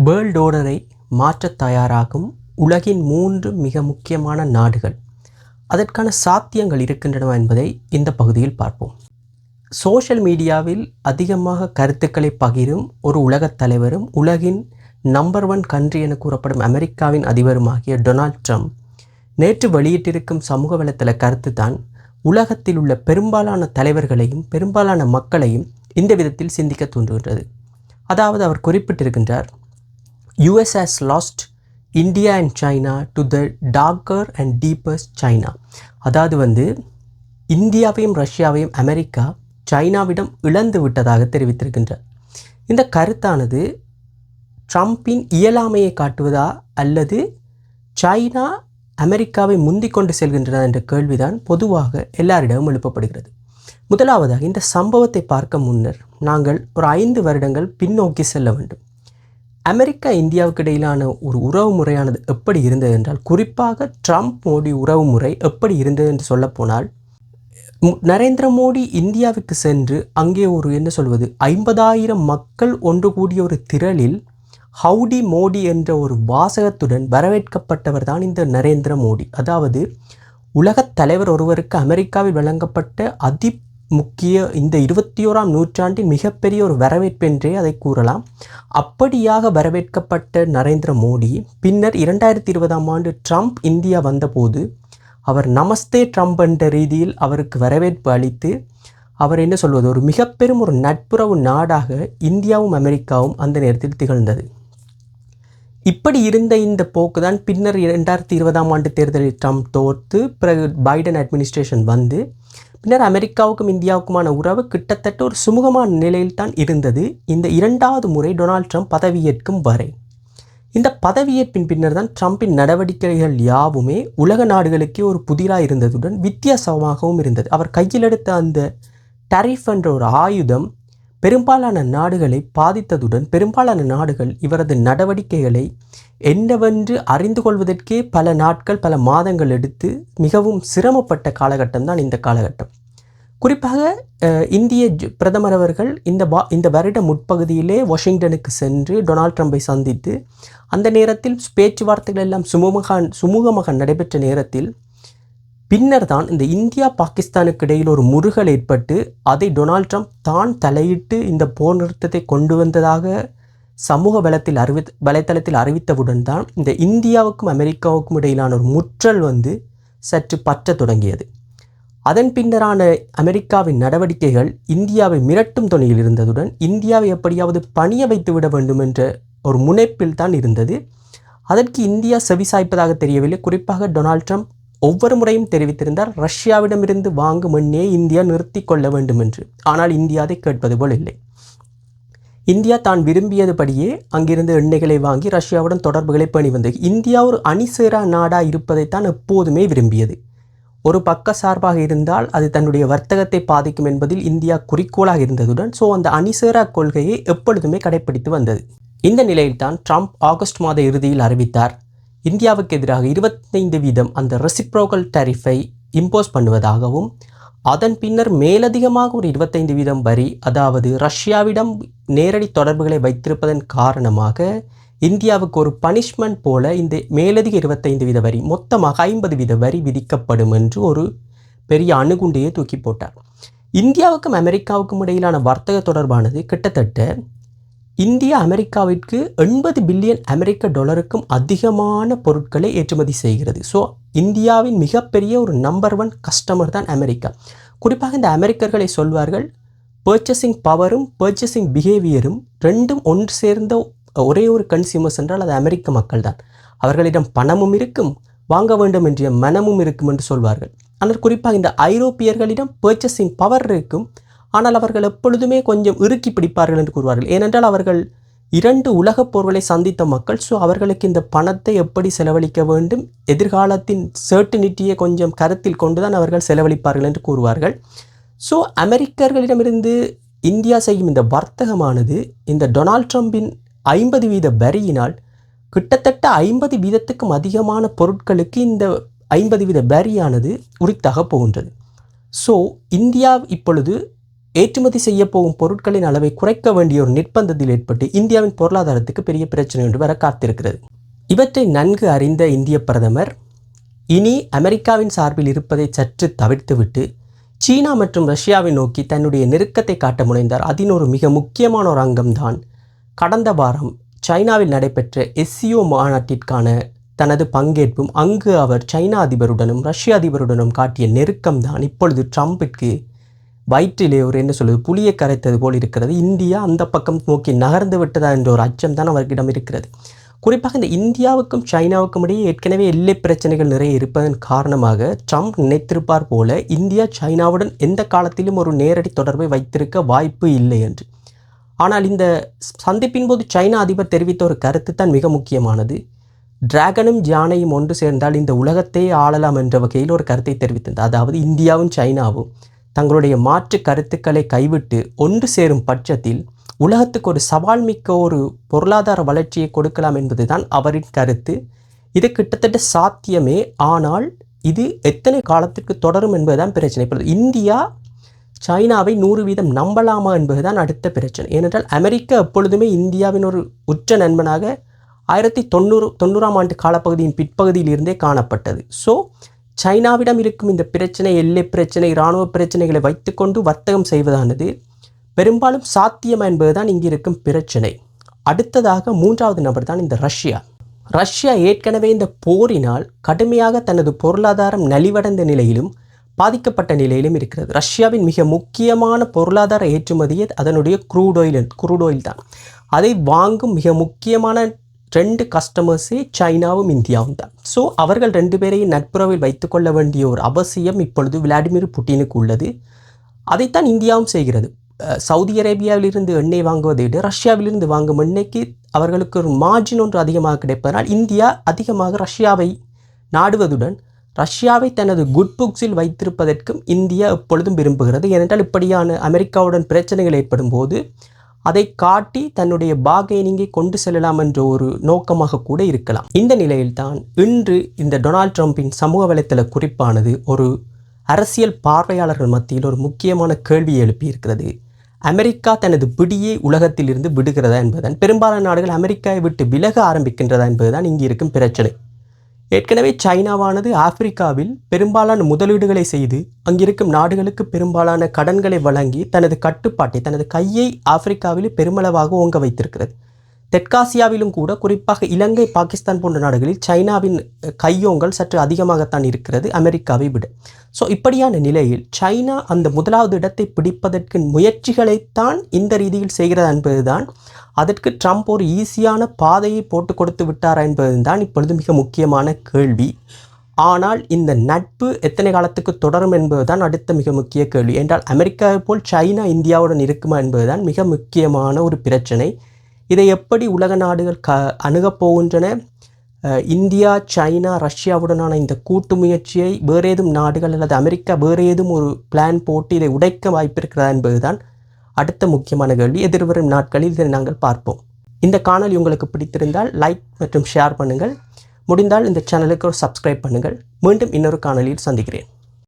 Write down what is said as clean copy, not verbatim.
World ஆர்டரை மாற்றத் தயாராகும் உலகின் 3 மிக முக்கியமான நாடுகள். அதற்கான சாத்தியங்கள் இருக்கின்றன என்பதை இந்த பகுதியில் பார்ப்போம். சோஷியல் மீடியாவில் அதிகமாக கருத்துக்களை பகிரும் ஒரு உலகத் தலைவரும் உலகின் நம்பர் 1 கண்ட்ரி என கூறப்படும் அமெரிக்காவின் அதிபருமாகிய டொனால்ட் ட்ரம்ப் நேற்று வெளியிட்டிருக்கும் சமூக வலைத்தள கருத்து தான் உலகத்தில் உள்ள பெரும்பாலான தலைவர்களையும் பெரும்பாலான மக்களையும் இந்த விதத்தில் சிந்திக்க தூண்டுகின்றது. அதாவது அவர் குறிப்பிட்டிருக்கின்றார், US has lost India and China to the darker and deepest China. அதாவது இந்தியாவையும் ரஷ்யாவையும் அமெரிக்கா சைனாவிடம் இழந்து விட்டதாக தெரிவித்திருக்கின்றார். இந்த கருத்தானது ட்ரம்பின் இயலாமையை காட்டுவதா அல்லது சைனா அமெரிக்காவை முந்திக் கொண்டு செல்கின்றன என்ற கேள்விதான் பொதுவாக எல்லாரிடமும் எழுப்பப்படுகிறது. முதலாவதாக இந்த சம்பவத்தை பார்க்க முன்னர் நாங்கள் ஒரு 5 வருடங்கள் பின்னோக்கி செல்ல வேண்டும். அமெரிக்கா இந்தியாவுக்கு இடையிலான ஒரு உறவு முறையானது எப்படி இருந்தது என்றால், குறிப்பாக ட்ரம்ப் மோடி உறவு முறை எப்படி இருந்தது என்று சொல்லப்போனால், நரேந்திர மோடி இந்தியாவுக்கு சென்று அங்கே ஒரு 50,000 மக்கள் ஒன்று கூடிய ஒரு திரளில் ஹவுடி மோடி என்ற ஒரு வாசகத்துடன் வரவேற்கப்பட்டவர் தான் இந்த நரேந்திர மோடி. அதாவது உலகத் தலைவர் ஒருவருக்கு அமெரிக்காவில் வழங்கப்பட்ட முக்கிய இந்த 21ஆம் நூற்றாண்டின் மிகப்பெரிய ஒரு வரவேற்பு என்றே அதை கூறலாம். அப்படியாக வரவேற்கப்பட்ட நரேந்திர மோடி பின்னர் 2020ஆம் ஆண்டு ட்ரம்ப் இந்தியா வந்தபோது அவர் நமஸ்தே ட்ரம்ப் என்ற ரீதியில் அவருக்கு வரவேற்பு அளித்து அவர் ஒரு மிக பெரும் ஒரு நட்புறவு நாடாக இந்தியாவும் அமெரிக்காவும் அந்த நேரத்தில் திகழ்ந்தது. இப்படி இருந்த இந்த போக்கு தான் பின்னர் 2020ஆம் ஆண்டு தேர்தலில் ட்ரம்ப் தோற்று பிறகு பைடன் அட்மினிஸ்ட்ரேஷன் வந்து பின்னர் அமெரிக்காவுக்கும் இந்தியாவுக்குமான உறவு கிட்டத்தட்ட ஒரு சுமூகமான நிலையில் தான் இருந்தது இந்த 2வது முறை டொனால்ட் ட்ரம்ப் பதவியேற்கும் வரை. இந்த பதவியேற்பின் பின்னர் தான் ட்ரம்பின் நடவடிக்கைகள் யாவுமே உலக நாடுகளுக்கே ஒரு புதிராக இருந்ததுடன் வித்தியாசமாகவும் இருந்தது. அவர் கையில் எடுத்த அந்த டரிஃப் என்ற ஒரு ஆயுதம் பெரும்பாலான நாடுகளை பாதித்ததுடன் பெரும்பாலான நாடுகள் இவரது நடவடிக்கைகளை என்னவென்று அறிந்து கொள்வதற்கே பல நாட்கள் பல மாதங்கள் எடுத்து மிகவும் சிரமப்பட்ட காலகட்டம் தான் இந்த காலகட்டம். குறிப்பாக இந்திய பிரதமர் அவர்கள் இந்த வருட முற்பகுதியிலே வாஷிங்டனுக்கு சென்று டொனால்ட் ட்ரம்பை சந்தித்து அந்த நேரத்தில் பேச்சுவார்த்தைகள் எல்லாம் சுமூகமாக நடைபெற்ற நேரத்தில் பின்னர் தான் இந்த இந்தியா பாகிஸ்தானுக்கு இடையில் ஒரு முறுகல் ஏற்பட்டு அதை டொனால்ட் ட்ரம்ப் தான் தலையிட்டு இந்த போர் நிறுத்தத்தை கொண்டு வந்ததாக சமூக வலைத்தளத்தில் அறிவித்தவுடன் தான் இந்த இந்தியாவுக்கும் அமெரிக்காவுக்கும் இடையிலான ஒரு முற்றல் சற்று பற்ற தொடங்கியது. அதன் பின்னரான அமெரிக்காவின் நடவடிக்கைகள் இந்தியாவை மிரட்டும் தொனியில் இருந்ததுடன் இந்தியாவை எப்படியாவது பணிய வைத்து விட வேண்டும் என்ற ஒரு முனைப்பில் தான் இருந்தது. அதற்கு இந்தியா செவிசாய்ப்பதாக தெரியவில்லை. குறிப்பாக டொனால்ட் ட்ரம்ப் ஒவ்வொரு முறையும் தெரிவித்திருந்தார், ரஷ்யாவிடமிருந்து வாங்கும் எண்ணெயை இந்தியா நிறுத்தி கொள்ள வேண்டும் என்று. ஆனால் இந்தியா அதை கேட்பது போல் இல்லை. இந்தியா தான் விரும்பியதுபடியே அங்கிருந்து எண்ணெய்களை வாங்கி ரஷ்யாவுடன் தொடர்புகளை பேணி வந்தது. இந்தியா ஒரு அணிசேரா நாடாக இருப்பதைத்தான் எப்போதுமே விரும்பியது. ஒரு பக்க சார்பாக இருந்தால் அது தன்னுடைய வர்த்தகத்தை பாதிக்கும் என்பதில் இந்தியா குறிக்கோளாக இருந்ததுடன் அந்த அணிசேரா கொள்கையை எப்பொழுதுமே கடைப்பிடித்து வந்தது. இந்த நிலையில்தான் ட்ரம்ப் ஆகஸ்ட் மாத இறுதியில் அறிவித்தார், இந்தியாவுக்கு எதிராக 25% அந்த ரெசிப்ரோக்கல் டரிஃபை இம்போஸ் பண்ணுவதாகவும் அதன் பின்னர் மேலதிகமாக ஒரு 25% வரி, அதாவது ரஷ்யாவிடம் நேரடி தொடர்புகளை வைத்திருப்பதன் காரணமாக இந்தியாவுக்கு ஒரு பனிஷ்மெண்ட் போல இந்த மேலதிக 25% வரி, மொத்தமாக 50% வரி விதிக்கப்படும் என்று ஒரு பெரிய அணுகுண்டையை தூக்கி போட்டார். இந்தியாவுக்கும் அமெரிக்காவுக்கும் இடையிலான வர்த்தக தொடர்பானது கிட்டத்தட்ட இந்தியா அமெரிக்காவிற்கு 80 பில்லியன் அமெரிக்க டாலருக்கும் அதிகமான பொருட்களை ஏற்றுமதி செய்கிறது. இந்தியாவின் மிகப்பெரிய ஒரு நம்பர் 1 கஸ்டமர் தான் அமெரிக்கா. குறிப்பாக இந்த அமெரிக்கர்களை சொல்வார்கள், பர்ச்சேசிங் பவரும் பர்ச்சேசிங் பிஹேவியரும் ரெண்டும் ஒன்று சேர்ந்த ஒரே ஒரு கன்சியூமர்ஸ் என்றால் அது அமெரிக்க மக்கள் தான். அவர்களிடம் பணமும் இருக்கும், வாங்க வேண்டும் என்ற மனமும் இருக்கும் என்று சொல்வார்கள். ஆனால் குறிப்பாக இந்த ஐரோப்பியர்களிடம் பர்ச்சேசிங் பவர் இருக்கும், ஆனால் அவர்கள் எப்பொழுதுமே கொஞ்சம் இறுக்கி பிடிப்பார்கள் என்று கூறுவார்கள். ஏனென்றால் அவர்கள் 2 உலகப் போர்களை சந்தித்த மக்கள். அவர்களுக்கு இந்த பணத்தை எப்படி செலவழிக்க வேண்டும், எதிர்காலத்தின் சர்டினிட்டியை கொஞ்சம் கருத்தில் கொண்டுதான் அவர்கள் செலவழிப்பார்கள் என்று கூறுவார்கள். அமெரிக்கர்களிடமிருந்து இந்தியா செய்யும் இந்த வர்த்தகமானது இந்த டொனால்ட் ட்ரம்பின் 50% வரியினால் கிட்டத்தட்ட 50%க்கும் அதிகமான பொருட்களுக்கு இந்த 50% வரியானது உரித்தாக போகின்றது. இந்தியா இப்பொழுது ஏற்றுமதி செய்ய போகும் பொருட்களின் அளவை குறைக்க வேண்டிய ஒரு நிர்பந்தத்தில் ஏற்பட்டு இந்தியாவின் பொருளாதாரத்துக்கு பெரிய பிரச்சனை ஒன்று வர காத்திருக்கிறது. இவற்றை நன்கு அறிந்த இந்திய பிரதமர் இனி அமெரிக்காவின் சார்பில் இருப்பதை சற்று தவிர்த்துவிட்டு சீனா மற்றும் ரஷ்யாவை நோக்கி தன்னுடைய நெருக்கத்தை காட்ட முனைந்தார். அதில் ஒரு மிக முக்கியமான ஒரு அங்கம்தான் கடந்த வாரம் சைனாவில் நடைபெற்ற SCO மாநாட்டிற்கான தனது பங்கேற்பும் அங்கு அவர் சைனா அதிபருடனும் ரஷ்ய அதிபருடனும் காட்டிய நெருக்கம்தான் இப்பொழுது ட்ரம்பிற்கு வயிற்றிலே ஒரு என்ன சொல்வது புளியை கரைத்தது போல் இருக்கிறது. இந்தியா அந்த பக்கம் நோக்கி நகர்ந்து விட்டதா என்ற ஒரு அச்சம் தான் அவர்களிடம் இருக்கிறது. குறிப்பாக இந்த இந்தியாவுக்கும் சைனாவுக்கும் இடையே ஏற்கனவே எல்லை பிரச்சனைகள் நிறைய இருப்பதன் காரணமாக ட்ரம்ப் நினைத்திருப்பார் போல இந்தியா சைனாவுடன் எந்த காலத்திலும் ஒரு நேரடி தொடர்பை வைத்திருக்க வாய்ப்பு இல்லை என்று. ஆனால் இந்த சந்திப்பின் போது சைனா அதிபர் தெரிவித்த ஒரு கருத்து தான் மிக முக்கியமானது. டிராகனும் யானையும் ஒன்று சேர்ந்தால் இந்த உலகத்தையே ஆளலாம் என்ற வகையில் ஒரு கருத்தை தெரிவித்தது. அதாவது இந்தியாவும் சைனாவும் தங்களுடைய மாற்று கருத்துக்களை கைவிட்டு ஒன்று சேரும் பட்சத்தில் உலகத்துக்கு ஒரு சவால் மிக்க ஒரு பொருளாதார வளர்ச்சியை கொடுக்கலாம் என்பதுதான் அவரின் கருத்து. இது கிட்டத்தட்ட சாத்தியமே. ஆனால் இது எத்தனை காலத்திற்கு தொடரும் என்பதுதான் பிரச்சனை. இப்போ இந்தியா சைனாவை 100% நம்பலாமா என்பதுதான் அடுத்த பிரச்சனை. ஏனென்றால் அமெரிக்கா எப்பொழுதுமே இந்தியாவின் ஒரு உச்ச நண்பனாக 1990ஆம் ஆண்டு காலப்பகுதியின் பிற்பகுதியில் இருந்தே காணப்பட்டது. ஸோ சைனாவிடம் இருக்கும் இந்த பிரச்சனை, எல்லை பிரச்சனை, இராணுவ பிரச்சனைகளை வைத்துக்கொண்டு வர்த்தகம் செய்வதானது பெரும்பாலும் சாத்தியம் என்பதுதான் இங்கு இருக்கும் பிரச்சனை. அடுத்ததாக மூன்றாவது நபர் தான் இந்த ரஷ்யா. ரஷ்யா ஏற்கனவே இந்த போரினால் கடுமையாக தனது பொருளாதாரம் நலிவடைந்த நிலையிலும் பாதிக்கப்பட்ட நிலையிலும் இருக்கிறது. ரஷ்யாவின் மிக முக்கியமான பொருளாதார ஏற்றுமதியே அதனுடைய க்ரூட் ஆயில் தான். அதை வாங்கும் மிக முக்கியமான 2 கஸ்டமர்ஸே சைனாவும் இந்தியாவும் தான். ஸோ அவர்கள் 2 பேரையும் நட்புறவில் வைத்துக்கொள்ள வேண்டிய ஒரு அவசியம் இப்பொழுது விளாடிமிர் புட்டினுக்கு உள்ளது. அதைத்தான் இந்தியாவும் செய்கிறது. சவுதி அரேபியாவிலிருந்து எண்ணெய் வாங்குவதை விட ரஷ்யாவிலிருந்து வாங்கும் எண்ணெய்க்கு அவர்களுக்கு ஒரு மார்ஜின் ஒன்று அதிகமாக கிடைப்பதனால் இந்தியா அதிகமாக ரஷ்யாவை நாடுவதுடன் ரஷ்யாவை தனது குட் புக்ஸில் வைத்திருப்பதற்கும் இந்தியா எப்பொழுதும் விரும்புகிறது. ஏனென்றால் இப்படியான அமெரிக்காவுடன் பிரச்சனைகள் ஏற்படும் போது அதை காட்டி தன்னுடைய பார்கெனிங்கை கொண்டு செல்லலாம் என்ற ஒரு நோக்கமாக கூட இருக்கலாம். இந்த நிலையில்தான் இன்று இந்த டொனால்ட் ட்ரம்பின் சமூக வலைத்தள குறிப்பானது ஒரு அரசியல் பார்வையாளர்கள் மத்தியில் ஒரு முக்கியமான கேள்வியை எழுப்பியிருக்கிறது. அமெரிக்கா தனது பிடியை உலகத்திலிருந்து விடுகிறதா என்பதுதான். பெரும்பாலான நாடுகள் அமெரிக்காவை விட்டு விலக ஆரம்பிக்கின்றதா என்பதுதான் இங்கு இருக்கும் பிரச்சனை. ஏற்கனவே சைனாவானது ஆப்பிரிக்காவில் பெரும்பாலான முதலீடுகளை செய்து அங்கிருக்கும் நாடுகளுக்கு பெரும்பாலான கடன்களை வழங்கி தனது கட்டுப்பாட்டை, தனது கையை ஆப்பிரிக்காவில் பெருமளவாக ஓங்க வைத்திருக்கிறது. தெற்காசியாவிலும் கூட, குறிப்பாக இலங்கை, பாகிஸ்தான் போன்ற நாடுகளில் சைனாவின் கையோங்கல் சற்று அதிகமாகத்தான் இருக்கிறது அமெரிக்காவை விட. ஸோ இப்படியான நிலையில் சைனா அந்த முதலாவது இடத்தை பிடிப்பதற்கு முயற்சிகளைத்தான் இந்த ரீதியில் செய்கிறது என்பதுதான். அதற்கு ட்ரம்ப் ஒரு ஈஸியான பாதையை போட்டு கொடுத்து விட்டாரா என்பதுதான் இப்பொழுது மிக முக்கியமான கேள்வி. ஆனால் இந்த நட்பு எத்தனை காலத்துக்கு தொடரும் என்பதுதான் அடுத்த மிக முக்கிய கேள்வி. என்றால் அமெரிக்காவை போல் சைனா இந்தியாவுடன் இருக்குமா என்பதுதான் மிக முக்கியமான ஒரு பிரச்சனை. இதை எப்படி உலக நாடுகள் அணுகப் போகின்றன? இந்தியா, சைனா, ரஷ்யாவுடனான இந்த கூட்டு முயற்சியை வேறு ஏதும் நாடுகள் அல்லது அமெரிக்கா வேறு ஏதும் ஒரு பிளான் போட்டு இதை உடைக்க வாய்ப்பிருக்கிறதா என்பதுதான் அடுத்த முக்கியமான கேள்வி. எதிர்வரும் நாட்களில் இதை நாங்கள் பார்ப்போம். இந்த காணொளி உங்களுக்கு பிடித்திருந்தால் லைக் மற்றும் ஷேர் பண்ணுங்கள். முடிந்தால் இந்த சேனலுக்கு ஒரு சப்ஸ்கிரைப் பண்ணுங்கள். மீண்டும் இன்னொரு காணொளியில் சந்திக்கிறேன்.